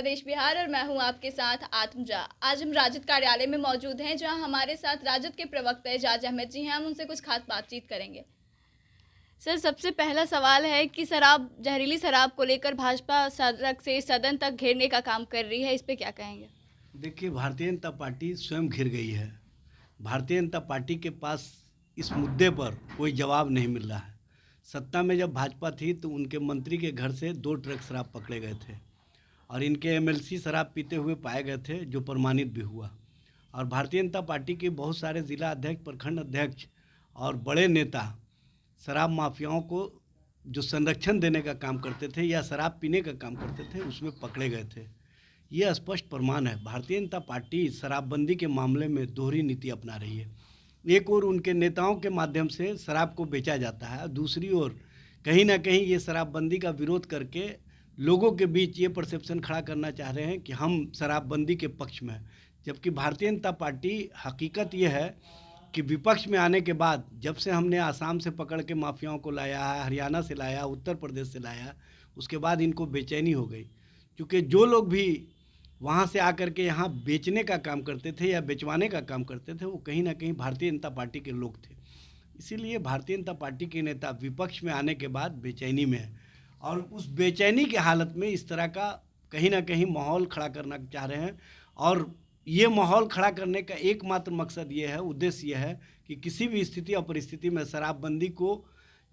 प्रदेश बिहार और मैं हूं आपके साथ आत्मजा। आज हम राजद कार्यालय में मौजूद हैं, जहां हमारे साथ राजद के प्रवक्ता एजाज अहमद जी हैं। हम उनसे कुछ खास बातचीत करेंगे। सर, सबसे पहला सवाल है कि जहरीली शराब को लेकर भाजपा सड़क से सदन तक घेरने का काम कर रही है, इस पे क्या कहेंगे? देखिए, भारतीय जनता पार्टी स्वयं घिर गई है। भारतीय जनता पार्टी के पास इस मुद्दे पर कोई जवाब नहीं मिल रहा है। सत्ता में जब भाजपा थी तो उनके मंत्री के घर से 2 ट्रक शराब पकड़े गए थे और इनके एमएलसी शराब पीते हुए पाए गए थे, जो प्रमाणित भी हुआ। और भारतीय जनता पार्टी के बहुत सारे जिला अध्यक्ष, प्रखंड अध्यक्ष और बड़े नेता शराब माफियाओं को जो संरक्षण देने का काम करते थे या शराब पीने का काम करते थे, उसमें पकड़े गए थे। ये स्पष्ट प्रमाण है। भारतीय जनता पार्टी शराबबंदी के मामले में दोहरी नीति अपना रही है। एक ओर उनके नेताओं के माध्यम से शराब को बेचा जाता है, दूसरी ओर कहीं ना कहीं ये शराबबंदी का विरोध करके लोगों के बीच ये परसेप्शन खड़ा करना चाह रहे हैं कि हम शराबबंदी के पक्ष में हैं। जबकि भारतीय जनता पार्टी, हकीकत ये है कि विपक्ष में आने के बाद जब से हमने आसाम से पकड़ के माफियाओं को लाया है, हरियाणा से लाया, उत्तर प्रदेश से लाया, उसके बाद इनको बेचैनी हो गई। क्योंकि जो लोग भी वहाँ से आकर के यहाँ बेचने का काम करते थे या बेचवाने का काम करते थे, वो कहीं ना कहीं भारतीय जनता पार्टी के लोग थे। इसीलिए भारतीय जनता पार्टी के नेता विपक्ष में आने के बाद बेचैनी में है और उस बेचैनी की हालत में इस तरह का कहीं ना कहीं माहौल खड़ा करना चाह रहे हैं। और ये माहौल खड़ा करने का एकमात्र मकसद ये है, उद्देश्य ये है कि किसी भी स्थिति और परिस्थिति में शराबबंदी को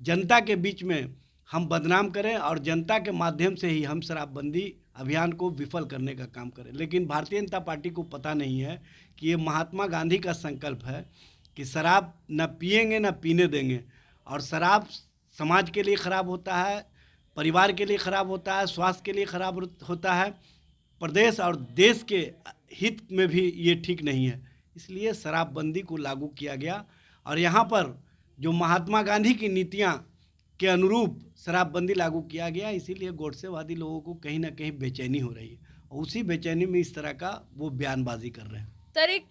जनता के बीच में हम बदनाम करें और जनता के माध्यम से ही हम शराबबंदी अभियान को विफल करने का काम करें। लेकिन भारतीय जनता पार्टी को पता नहीं है कि ये महात्मा गांधी का संकल्प है कि शराब न पिएंगे न पीने देंगे। और शराब समाज के लिए ख़राब होता है, परिवार के लिए ख़राब होता है, स्वास्थ्य के लिए ख़राब होता है, प्रदेश और देश के हित में भी ये ठीक नहीं है। इसलिए शराबबंदी को लागू किया गया और यहाँ पर जो महात्मा गांधी की नीतियाँ के अनुरूप शराबबंदी लागू किया गया। इसीलिए गोडसेवादी लोगों को कहीं ना कहीं बेचैनी हो रही है और उसी बेचैनी में इस तरह का वो बयानबाजी कर रहे हैं। सर, एक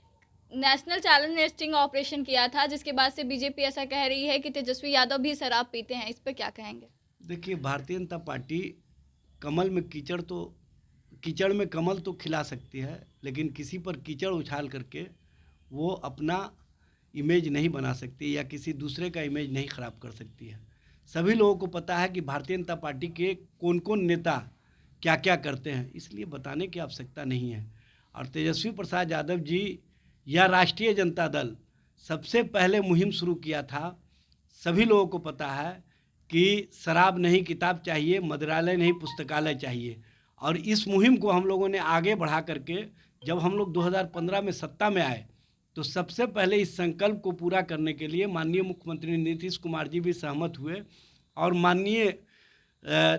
नेशनल चैलेंज स्टिंग ऑपरेशन किया था, जिसके बाद से बीजेपी ऐसा कह रही है कि तेजस्वी यादव भी शराब पीते हैं, इस पे क्या कहेंगे? देखिए, भारतीय जनता पार्टी कीचड़ में कमल तो खिला सकती है, लेकिन किसी पर कीचड़ उछाल करके वो अपना इमेज नहीं बना सकती या किसी दूसरे का इमेज नहीं ख़राब कर सकती है। सभी लोगों को पता है कि भारतीय जनता पार्टी के कौन कौन नेता क्या क्या करते हैं, इसलिए बताने की आवश्यकता नहीं है। और तेजस्वी प्रसाद यादव जी या राष्ट्रीय जनता दल सबसे पहले मुहिम शुरू किया था। सभी लोगों को पता है कि शराब नहीं किताब चाहिए, मदिरालय नहीं पुस्तकालय चाहिए। और इस मुहिम को हम लोगों ने आगे बढ़ा करके जब हम लोग 2015 में सत्ता में आए तो सबसे पहले इस संकल्प को पूरा करने के लिए माननीय मुख्यमंत्री नीतीश कुमार जी भी सहमत हुए और माननीय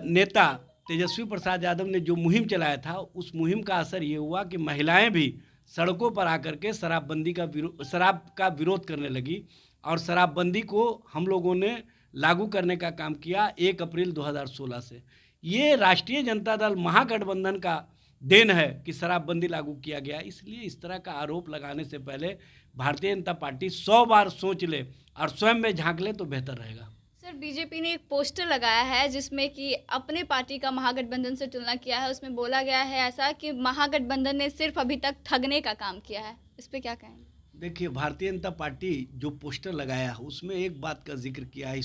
नेता तेजस्वी प्रसाद यादव ने जो मुहिम चलाया था, उस मुहिम का असर ये हुआ कि महिलाएं भी सड़कों पर आकर के शराब का विरोध करने लगी और शराबबंदी को हम लोगों ने लागू करने का काम किया 1 अप्रैल 2016 से। ये राष्ट्रीय जनता दल महागठबंधन का देन है कि शराबबंदी लागू किया गया। इसलिए इस तरह का आरोप लगाने से पहले भारतीय जनता पार्टी 100 बार सोच ले और स्वयं में झांक ले तो बेहतर रहेगा। सर, बीजेपी ने एक पोस्टर लगाया है जिसमें कि अपने पार्टी का महागठबंधन से तुलना किया है। उसमें बोला गया है ऐसा कि महागठबंधन ने सिर्फ अभी तक ठगने का काम किया है, इस पे क्या कहेंगे? देखिए, भारतीय जनता पार्टी जो पोस्टर लगाया है उसमें एक बात का जिक्र किया है,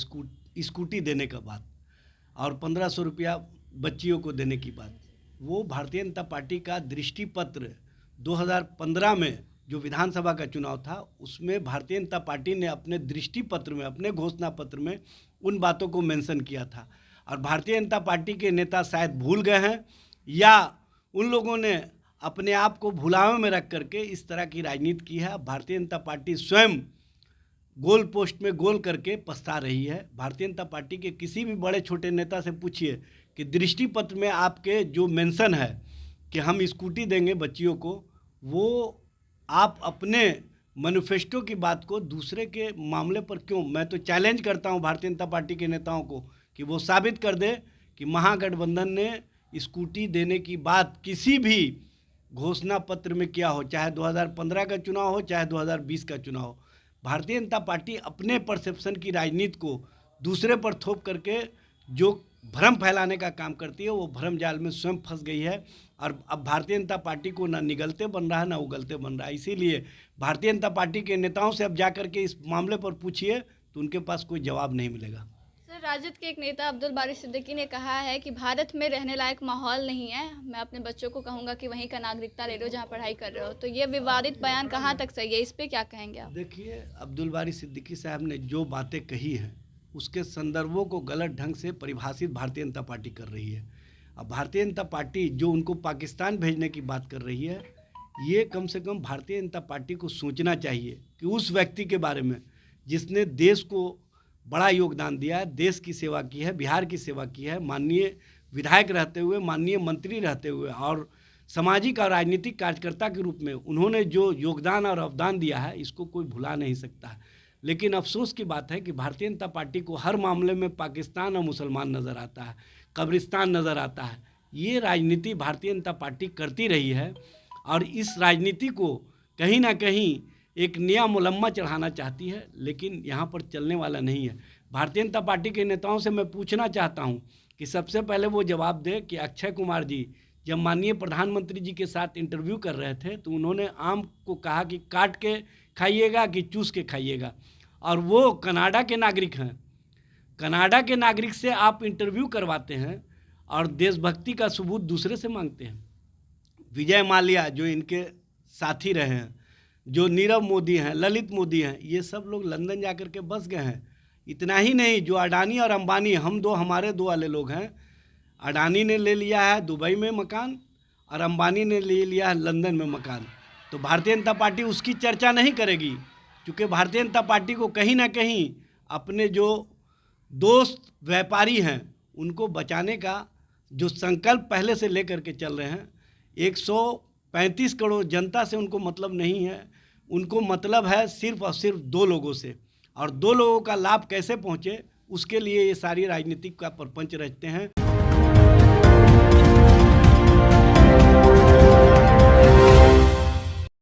स्कूटी देने का बात और 1500 रुपया बच्चियों को देने की बात। वो भारतीय जनता पार्टी का दृष्टिपत्र 2015 में जो विधानसभा का चुनाव था, उसमें भारतीय जनता पार्टी ने अपने दृष्टिपत्र में, अपने घोषणा पत्र में उन बातों को मेंशन किया था। और भारतीय जनता पार्टी के नेता शायद भूल गए हैं या उन लोगों ने अपने आप को भुलावे में रख करके इस तरह की राजनीति की है। भारतीय जनता पार्टी स्वयं गोल पोस्ट में गोल करके पछता रही है। भारतीय जनता पार्टी के किसी भी बड़े छोटे नेता से पूछिए कि दृष्टिपत्र में आपके जो मेंशन है कि हम स्कूटी देंगे बच्चियों को, वो आप अपने मैनिफेस्टो की बात को दूसरे के मामले पर क्यों? मैं तो चैलेंज करता हूं भारतीय जनता पार्टी के नेताओं को कि वो साबित कर दे कि महागठबंधन ने स्कूटी देने की बात किसी भी घोषणा पत्र में किया हो, चाहे 2015 का चुनाव हो, चाहे 2020 का चुनाव हो। भारतीय जनता पार्टी अपने परसेप्शन की राजनीति को दूसरे पर थोप करके जो भ्रम फैलाने का काम करती है, वो भ्रम जाल में स्वयं फंस गई है। और अब भारतीय जनता पार्टी को ना निगलते बन रहा है ना उगलते बन रहा है। इसीलिए भारतीय जनता पार्टी के नेताओं से अब जा कर के इस मामले पर पूछिए तो उनके पास कोई जवाब नहीं मिलेगा। सर, राजद के एक नेता अब्दुल बारी सिद्दीकी ने कहा है कि भारत में रहने लायक माहौल नहीं है, मैं अपने बच्चों को कहूँगा कि वहीं का नागरिकता ले लो जहाँ पढ़ाई कर रहे हो। तो ये विवादित बयान कहाँ तक सही है, इस पे क्या कहेंगे आप? देखिए, अब्दुल बारी सिद्दीकी साहब ने जो बातें कही हैं उसके संदर्भों को गलत ढंग से परिभाषित भारतीय जनता पार्टी कर रही है। अब भारतीय जनता पार्टी जो उनको पाकिस्तान भेजने की बात कर रही है, ये कम से कम भारतीय जनता पार्टी को सोचना चाहिए कि उस व्यक्ति के बारे में जिसने देश को बड़ा योगदान दिया है, देश की सेवा की है, बिहार की सेवा की है, माननीय विधायक रहते हुए, माननीय मंत्री रहते हुए और सामाजिक और राजनीतिक कार्यकर्ता के रूप में उन्होंने जो योगदान और अवदान दिया है, इसको कोई भुला नहीं सकता है। लेकिन अफसोस की बात है कि भारतीय जनता पार्टी को हर मामले में पाकिस्तान और मुसलमान नज़र आता है, कब्रिस्तान नज़र आता है। ये राजनीति भारतीय जनता पार्टी करती रही है और इस राजनीति को कहीं ना कहीं एक नया मुलम्मा चढ़ाना चाहती है, लेकिन यहाँ पर चलने वाला नहीं है। भारतीय जनता पार्टी के नेताओं से मैं पूछना चाहता हूँ कि सबसे पहले वो जवाब दे कि अक्षय कुमार जी जब माननीय प्रधानमंत्री जी के साथ इंटरव्यू कर रहे थे तो उन्होंने आम को कहा कि काट के खाइएगा कि चूस के खाइएगा, और वो कनाडा के नागरिक हैं। कनाडा के नागरिक से आप इंटरव्यू करवाते हैं और देशभक्ति का सबूत दूसरे से मांगते हैं। विजय माल्या जो इनके साथी रहे हैं, जो नीरव मोदी हैं, ललित मोदी हैं, ये सब लोग लंदन जा कर के बस गए हैं। इतना ही नहीं, जो अडानी और अंबानी हमारे दो वाले लोग हैं, अडानी ने ले लिया है दुबई में मकान और अंबानी ने ले लिया है लंदन में मकान। तो भारतीय जनता पार्टी उसकी चर्चा नहीं करेगी, क्योंकि भारतीय जनता पार्टी को कहीं ना कहीं अपने जो दोस्त व्यापारी हैं उनको बचाने का जो संकल्प पहले से लेकर के चल रहे हैं। 135 करोड़ जनता से उनको मतलब नहीं है, उनको मतलब है सिर्फ और सिर्फ दो लोगों से, और दो लोगों का लाभ कैसे पहुँचे उसके लिए ये सारी राजनीति का प्रपंच रचते हैं।